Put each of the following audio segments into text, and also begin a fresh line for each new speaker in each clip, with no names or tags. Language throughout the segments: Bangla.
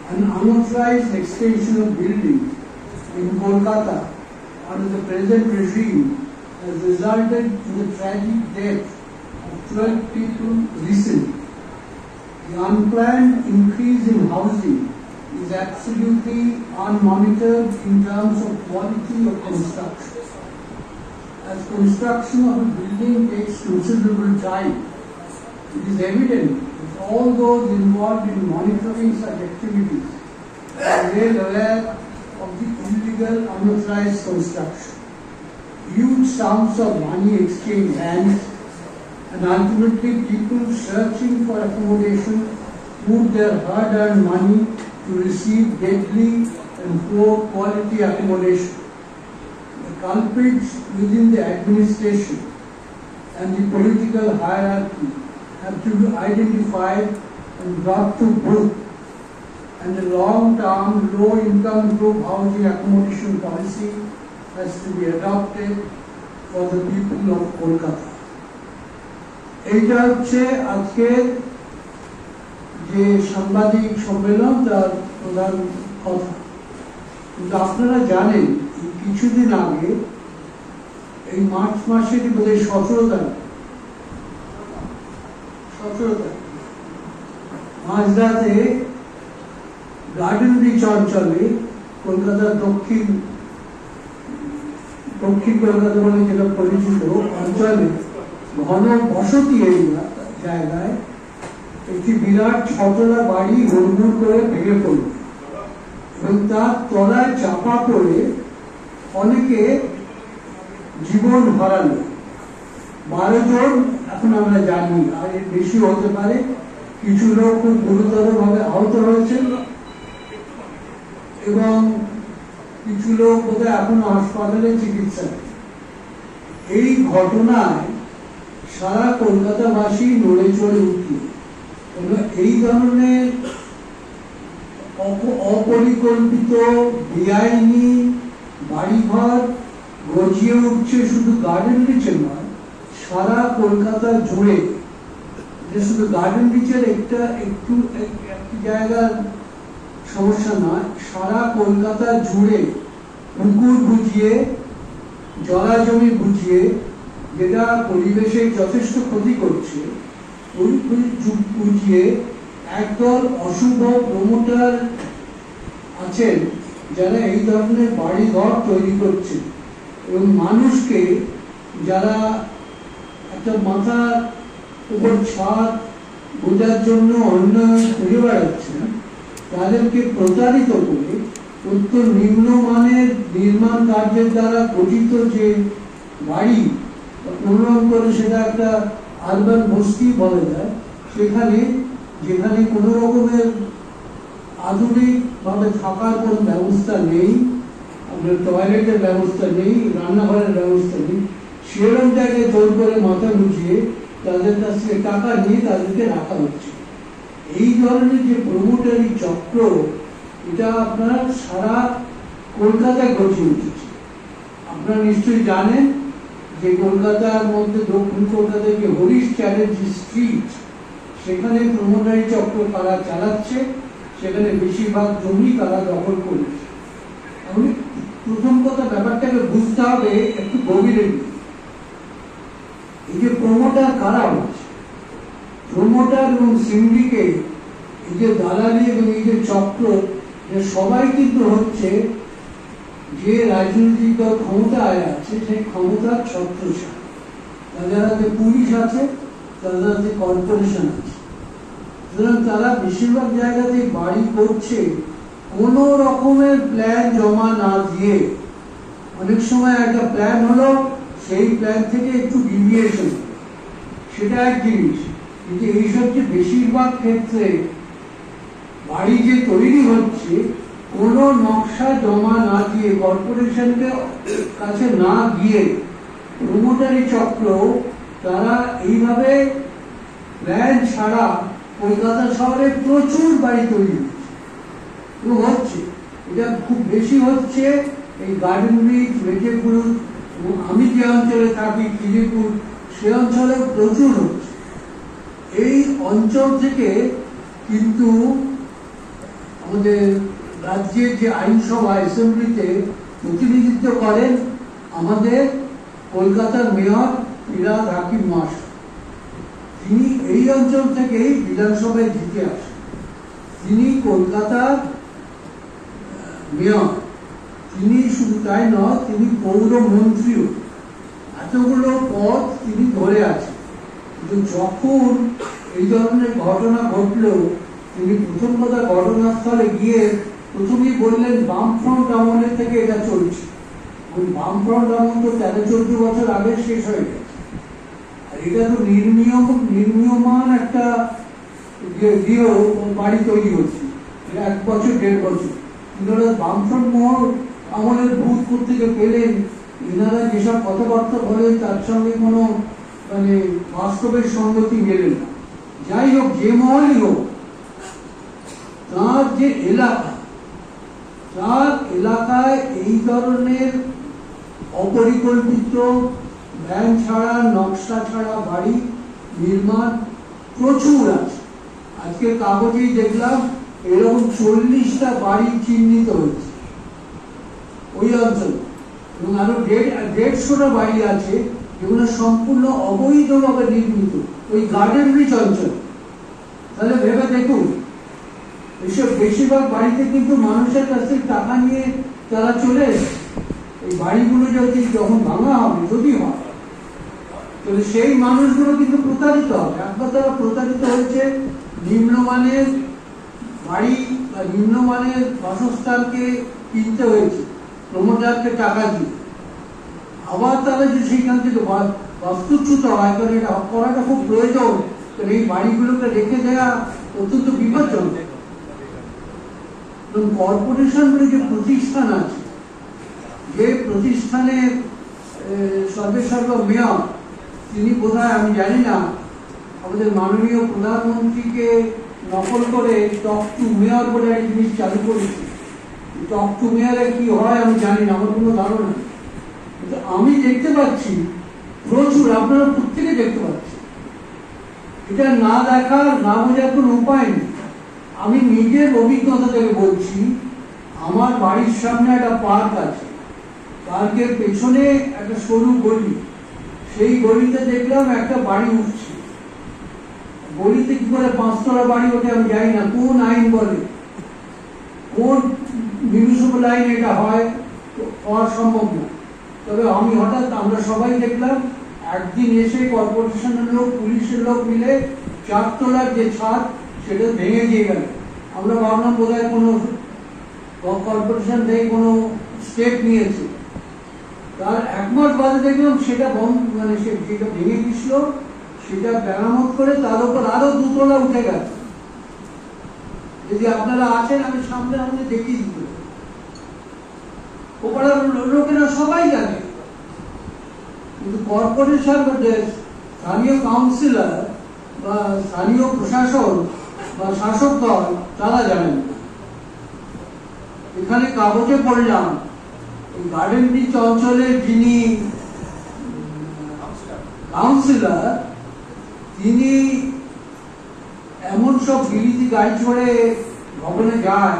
An unauthorized extension of buildings in Kolkata under the present regime has resulted in the tragic death of 12 people recently. The unplanned increase in housing is absolutely unmonitored in terms of quality of construction. As construction of a building takes considerable time, it is evident that all those involved in monitoring such activities are well aware of the illegal unauthorized construction. Huge sums of money exchange hands, and ultimately people searching for accommodation put their hard-earned money to receive deadly and poor quality accommodation. The culprits within the administration and the political hierarchy have to be identified and brought to book, and a long-term, low-income group housing accommodation policy has to be adopted for the people of Kolkata. এইটা হচ্ছে আজকের যে সাংবাদিক সম্মেলন তার প্রধান কথা। কিন্তু আপনারা জানেন কিছুদিন আগে এই মার্চ মাসেরই বোধহয় 17 তারিখ মাঝরাতে গার্ডেন ব্রিজ অঞ্চলে কলকাতার দক্ষিণ কলকাতা বলে যেটা পরিচিত অঞ্চলে ঘন বসতি এরিয়া জায়গায় একটি বিরাট ছতলা বাড়ি হুড়মুড় করে ভেঙে পড়ল এবং তার তলায় চাপা পড়ে অনেকে জীবন হারালো। 12 জন এখন আমরা জানি, আর এর বেশি হতে পারে। কিছু লোক খুব গুরুতরভাবে আহত হয়েছে এবং কিছু লোক বোধহয় এখনো হাসপাতালে চিকিৎসা। এই ঘটনায় সারা কলকাতাবাসী নড়ে চড়ে উঠল। এই ধরনের অপরিকল্পিত বেআইনি বাড়িঘর গজিয়ে উঠছে শুধু গার্ডেন ব্রিজে নয়, সারা কলকাতা জুড়ে। শুধু গার্ডেন ব্রিজের একটু জায়গার সমস্যা নয়, সারা কলকাতা জুড়ে পুকুর বুঝিয়ে, জলাজমি বুঝিয়ে, যেটা পরিবেশে যথেষ্ট ক্ষতি করছে, ওই বুঝিয়ে একদল অশুভ প্রমোটার আছেন যারা এই ধরনের বাড়িঘর তৈরি করছে এবং মানুষকে, যারা একটা মাথার উপর ছাদ বোঝার জন্য উন্নয়ন খুঁজে বেড়াচ্ছেন, তাদেরকে প্রতারিত করে অত্যন্ত নিম্নমানের নির্মাণ কার্যের দ্বারা গঠিত যে বাড়ি উন্নয়ন করে সেটা একটা আরবান বস্তি বলা যায়, যেখানে কোনো রকমের আধুনিক ভাবে থাকার কোনো ব্যবস্থা নেই, আপনার টয়লেটের ব্যবস্থা নেই, রান্নাঘরের ব্যবস্থা নেই, সেরকম জায়গায় জোর করে মাথা লুচিয়ে তাদের কাছ থেকে টাকা নিয়ে তাদেরকে রাখা হচ্ছে। এই ধরনের যে প্রমোটারি চক্র, এটা আপনার সারা কলকাতায় গঠিয়ে উঠেছে। আপনারা নিশ্চয়ই জানেন যে কলকাতার মধ্যে দক্ষিণ কলকাতায় যে হরিশ চ্যাটার্জি স্ট্রিট, সেখানে প্রমোটারি চক্র কারা চালাচ্ছে, সেখানে বেশিরভাগ জমি তারা দখল করেছে। প্রথম কথা, ব্যাপারটাকে বুঝতে হবে একটু গভীরে। এই যে প্রমোটার কারা হচ্ছে, প্রমোটার এবং সিন্ডিকেট, এই যে দালালি এবং এই যে চক্র, সবাই কিন্তু হচ্ছে যে রাজনৈতিক দল ক্ষমতায় আছে সেই ক্ষমতার ছত্রছায়া। তাদের হাতে পুলিশ আছে, তাদের হাতে কর্পোরেশন আছে। সুতরাং তারা বেশিরভাগ জায়গাতে বাড়ি করছে কোন রকমের প্ল্যান জমা না দিয়ে। অনেক সময় একটা প্ল্যান হলো, সেই প্ল্যান থেকে একটু ডিভিয়েশন, সেটা এক জিনিস। কিন্তু এইসব যে বেশিরভাগ ক্ষেত্রে বাড়ি যে তৈরি হচ্ছে, কোনো নকশা জমা না দিয়ে, কর্পোরেশনকে কাছে না গিয়ে, প্রমোটারি চক্র তারা এইভাবে প্ল্যান ছাড়া কলকাতা শহরে প্রচুর বাড়ি তৈরি হচ্ছে। এটা খুব বেশি হচ্ছে এই গার্ডেন ব্রিজ, মেটেপুর, আমি যে অঞ্চলে থাকি খিদিরপুর, সে অঞ্চলে প্রচুর হচ্ছে। এই অঞ্চল থেকে কিন্তু আমাদের রাজ্যের যে আইনসভা অ্যাসেম্বলিতে প্রতিনিধিত্ব করেন আমাদের কলকাতার মেয়র ফিরহাদ হাকিম মহাশয়। তিনি এই অঞ্চল থেকেই বিধানসভায় জিতে আসেন। তিনি কলকাতার মেয়র। তিনি শুধু তাই নয়, তিনি পৌরমন্ত্রীও। এতগুলো পদ তিনি ধরে আছেন। কিন্তু যখন এই ধরনের ঘটনা ঘটলো, তিনি প্রথম কথা ঘটনাস্থলে গিয়ে প্রথমেই বললেন বামফ্রন্ট আমলের থেকে এটা চলছে। বামফ্রন্ট আমল তো 13-14 বছর আগে শেষ হয়ে গেছে। আর এটা তো নির্মীয়মান একটা গৃহ বাড়ি তৈরি হচ্ছে 1 বছর 1.5 বছর। কিন্তু বামফ্রন্ট আমলের ভূত কোত্থেকে পেলেন? এনারা যেসব কথাবার্তা বলেন তার সঙ্গে কোনো বাস্তবের সঙ্গতি মেলে না। যাই হোক, যে মহলই হোক, তার যে এলাকা, তার এলাকায় এই ধরনের অপরিকল্পিত ব্যাংক ছাড়া, নকশা ছাড়া বাড়ি নির্মাণ প্রচুর আছে। আজকে কাগজেই দেখলাম এরকম 40টা বাড়ি চিহ্নিত হয়েছে ওই অঞ্চলে, এবং আরো 150টা বাড়ি আছে যেগুলো সম্পূর্ণ অবৈধভাবে নির্মিত ওই গার্ডেন ব্রিজ অঞ্চল। তাহলে ভেবে দেখুন, এইসব বেশিরভাগ বাড়িতে কিন্তু মানুষের কাছ থেকে টাকা নিয়ে তারা চলে এসেছে। এই বাড়িগুলো যদি যখন ভাঙা হবে, যদি হয়, তাহলে সেই মানুষগুলো কিন্তু প্রতারিত হবে। একবার তারা প্রতারিত হয়েছে নিম্নমানের বাড়ি বা নিম্নমানের বাসস্থানকে কিনতে হয়েছে প্রমোটারকে টাকা দিয়ে। আবার তারা যে সেইখান থেকে বাস্তুচ্যুত হয়, কারণ এটা করাটা খুব প্রয়োজন, কারণ এই বাড়িগুলোকে রেখে দেওয়া অত্যন্ত বিপজ্জনক। কর্পোরেশন বলে যে প্রতিষ্ঠান আছে, যে প্রতিষ্ঠানের সর্বেসর্বা মেয়র, তিনি বোধহয়, আমি জানি না, আমাদের মাননীয় প্রধানমন্ত্রীকে নকল করে টক টু মেয়র বলে একটা জিনিস চালু করেছে। টক টু মেয়রে কি হয় আমি জানি না, আমার কোনো ধারণা নেই। কিন্তু আমি দেখতে পাচ্ছি প্রচুর, আপনারা প্রত্যেকে দেখতে পাচ্ছি। এটা না দেখার, না বোঝার কোনো উপায় নেই। আমি নিজের অভিজ্ঞতা থেকে বলছি, আমার বাড়ির সামনে একটা পার্ক আছে, পার্কের পেছনে একটা সরু গলি, সেই গলিতে দেখলাম একটা বাড়ি উঠছে। গলিতে কি করে 5 তলা বাড়ি ওঠে আমি জানি না, কোন আইন বলে, কোন মিউনিসিপাল আইন এটা হয়, হওয়া সম্ভব না। তবে আমি হঠাৎ, আমরা সবাই দেখলাম একদিন এসে কর্পোরেশনের লোক, পুলিশের লোক মিলে 4 তলার যে ছাদ সেটা ভেঙে দিয়ে গেল। আমরা ভাবলাম বোধহয় কোনো কর্পোরেশন থেকে কোনো স্টেপ নিয়েছে। তার 1 মাস বাদে দেখলাম সেটা যেটা ভেঙে দিছিল সেটা মেরামত করে তার উপর আরো 2 তলা উঠে গেছে। যদি আপনারা আসেন, আমি সামনে আমাদের দেখিয়ে দিতে, ওপাড়ার লোকেরা সবাই জানে, কিন্তু কর্পোরেশন, স্থানীয় কাউন্সিলর বা স্থানীয় প্রশাসন বা শাসক দল তারা জানেন। এখানে কাগজে পড়লাম গার্ডেন ব্রিজ অঞ্চলের যিনি কাউন্সিলর, তিনি এমন সব বিলিতি গাড়ি চড়ে ভবনে যায়,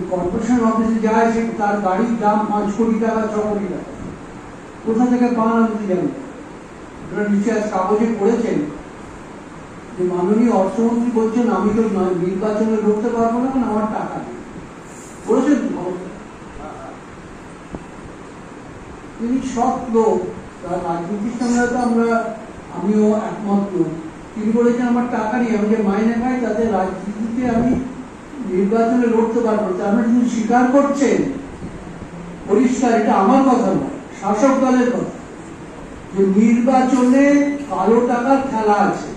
কর্পোরেশন অফিসে যায়, সে তার গাড়ির দাম 5 কোটি টাকা, 6 কোটি টাকা। কোথা থেকে পান আমি জানি। আপনারা নিচে কাগজে পড়েছেন যে মাননীয় অর্থমন্ত্রী বলছেন আমি তো নির্বাচনে লড়তে পারবো না, কারণ আমার টাকা নেই। বলেছেন তিনি সৎ লোক, তার রাজনীতির সঙ্গে তো আমিও একমত লোক। তিনি বলেছেন আমার টাকা নেই, আমি যে মাইনে পাই তাতে রাজনীতিতে আমি নির্বাচনে লড়তে পারবো। তার মানে তিনি স্বীকার করছেন পরিষ্কার, এটা আমার কথা নয়, শাসক দলের কথা, যে নির্বাচনে কালো টাকার খেলা আছে।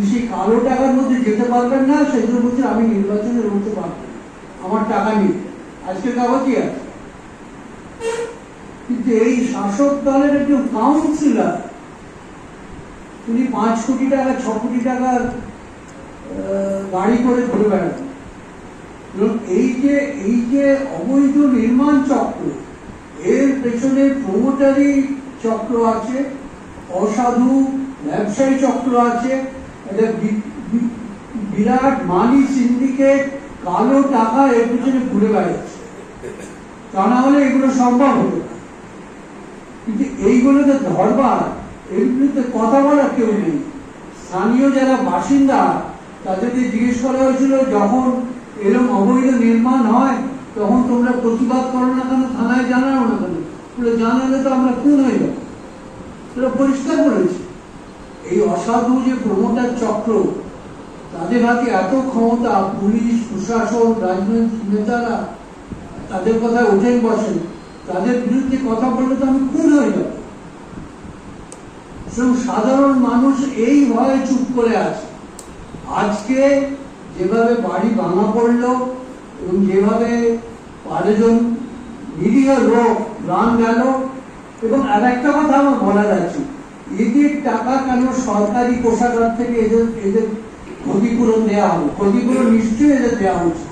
সেই কালো টাকার মধ্যে যেতে পারবেন না, সেই জন্য বলছেন আমি নির্বাচনে লড়তে পারবো না, আমার টাকা নেই। আজকে কাগজই আছে। কিন্তু এই শাসক দলের একজন কাউন্সিলর, তিনি 5 কোটি টাকা, 6 কোটি টাকার গাড়ি করে ঘুরে বেড়ান। এই যে অবৈধ নির্মাণ চক্র, এর পেছনে প্রমোটারি চক্র আছে, অসাধু ব্যবসায়ী চক্র আছে, একটা বিরাট মানি সিন্ডিকেট, কালো টাকা এর পিছনে ঘুরে বেড়াচ্ছে। তা না হলে এগুলো সম্ভব হতো না। কিন্তু এইগুলোকে ধরবার, এর বিরুদ্ধে কথা বলার কেউ নেই। স্থানীয় যারা বাসিন্দা তাদেরকে জিজ্ঞেস করা হয়েছিল, যখন এরকম অবৈধ নির্মাণ হয় তখন তোমরা প্রতিবাদ করো না কেন, থানায় জানাও না কেন? জানালে তো আমরা খুন হয়ে যাবো। তারা পরিষ্কার করেছে। এই অসাধু যে প্রমোটার চক্র, তাদের হাতে এত ক্ষমতা, পুলিশ প্রশাসন রাজনৈতিক নেতারা তাদের কথায় ওঠেন বসেন, তাদের বিরুদ্ধে কথা বললে তো আমি খুন হয়ে যাব। সাধারণ মানুষ এই ভয়ে চুপ করে আছে। আজকে যেভাবে বাড়ি ভাঙা পড়লো এবং যেভাবে 12 জন নিরীহ লোক প্রাণ গেল, এবং আর একটা কথা আমার বলার আছে, এদের টাকা কেন সরকারি কোষাগার থেকে এদের ক্ষতিপূরণ দেওয়া হবে? ক্ষতিপূরণ নিশ্চয়ই এদের দেওয়া উচিত।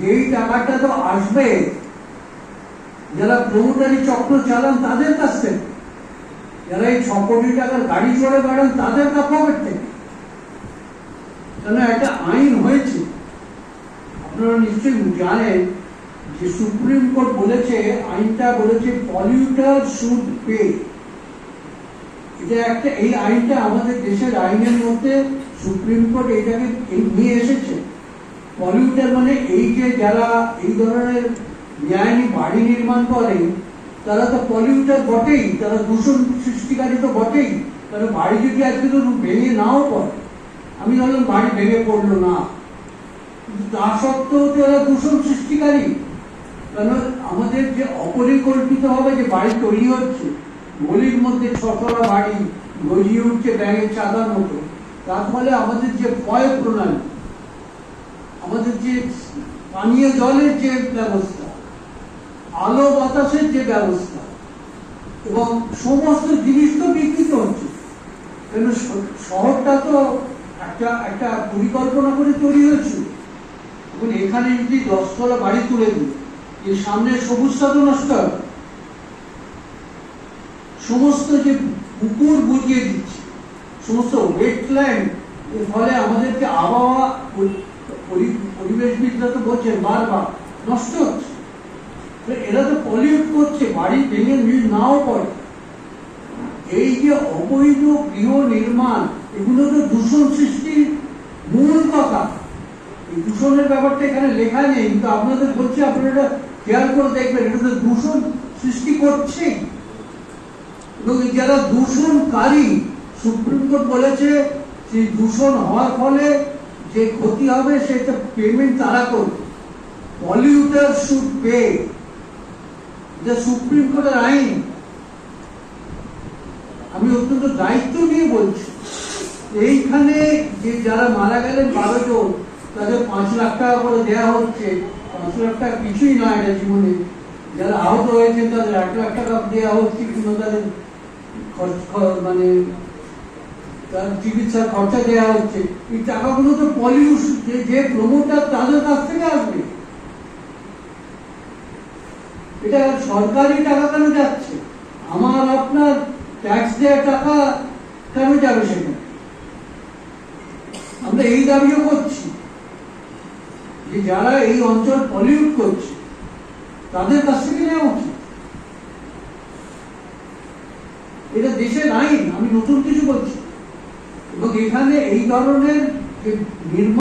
যেই টাকাটা তো আসবে যারা প্রমোটারি চক্র চালান তাদের কাছ থেকে, যারা এই 6 কোটি টাকার গাড়ি চড়ে বেড়ান তাদের পকেট থেকে। কেন একটা আইন হয়েছে, আপনারা নিশ্চয়ই জানেন যে সুপ্রিম কোর্ট বলেছে, আইনটা বলেছে পলিউটার শুড পে। এটা একটা, এই আইনটা আমাদের দেশের আইনের মধ্যে সুপ্রিম কোর্ট এটাকে নিয়ে এসেছে। পলিউটার মানে এই যে যারা এই ধরনের বেআইনি বাড়ি নির্মাণ করে তারা তো পলিউটার বটেই, তারা দূষণ সৃষ্টিকারী তো বটেই। কারণ বাড়ি যদি আজকে তো ভেঙে নাও পড়ে, আমি ধরলাম বাড়ি ভেঙে পড়লো না, তা সত্ত্বেও তো এরা দূষণ সৃষ্টিকারী। কারণ আমাদের যে অপরিকল্পিত ভাবে যে বাড়ি তৈরি হচ্ছে, গলির মধ্যে 6তলা বাড়ি গজিয়ে উঠছে ব্যাঙের চাঁদার মতো, তার ফলে আমাদের যে পয় প্রণালী, আমাদের যে পানীয় জলের যে ব্যবস্থা, আলো বাতাসের যে ব্যবস্থা, এবং সমস্ত জিনিস তো বিকৃত হচ্ছে। কেন শহরটা তো একটা পরিকল্পনা করে তৈরি হয়েছিল। এবং এখানে যদি 10তলা বাড়ি তুলে দিই, এর সামনে সবুজটা তো নষ্ট হবে, সমস্ত যে পুকুর বুঝিয়ে দিচ্ছে, সমস্ত ওয়েটল্যান্ড, এর ফলে আমাদেরকে আবহাওয়া, পরিবেশবিদরা তো বলছেন বারবার নষ্ট হচ্ছে। এরা তো পলিউট করছে, বাড়ি ভেঙে নাও পড়ে। এই যে অবৈধ গৃহ নির্মাণ, এগুলো তো দূষণ সৃষ্টির মূল কথা। এই দূষণের ব্যাপারটা এখানে লেখা নেই, কিন্তু আপনাদের বলছি, আপনারা খেয়াল করে দেখবেন, এটা তো দূষণ সৃষ্টি করছে। এবং যারা দূষণকারী, সুপ্রিম কোর্ট বলেছে যে দূষণ হওয়ার ফলে যে ক্ষতি হবে সেটা পেমেন্ট তারা করবে। পলিউটার শুড পে, এটা সুপ্রিম কোর্টের আইন। আমি অত্যন্ত দায়িত্ব নিয়ে বলছি, এইখানে যে যারা মারা গেলেন 12 জন, তাদের 5 লাখ টাকা করে দেওয়া হচ্ছে। 5 লাখ টাকা কিছুই নয় এটা জীবনে। যারা আহত হয়েছে তাদের 1 লাখ টাকা দেওয়া হচ্ছে, কিন্তু তাদের মানে তার চিকিৎসার খরচা দেওয়া হচ্ছে। এই টাকাগুলো তো পলিউশন, যে প্রমোটার তাদের কাছ থেকে আসবে। এটা সরকারি টাকা কেন যাচ্ছে? আমার আপনার ট্যাক্স দেওয়া টাকা কেন যাবে সেখানে? আমরা এই দাবিও করছি যে যারা এই অঞ্চল পলিউট করছে তাদের কাছ থেকে নেওয়া উচিত। এটা দেশের আইন, আমি নতুন কিছু বলছি। এবং এখানে এই ধরনের যে নির্মাণ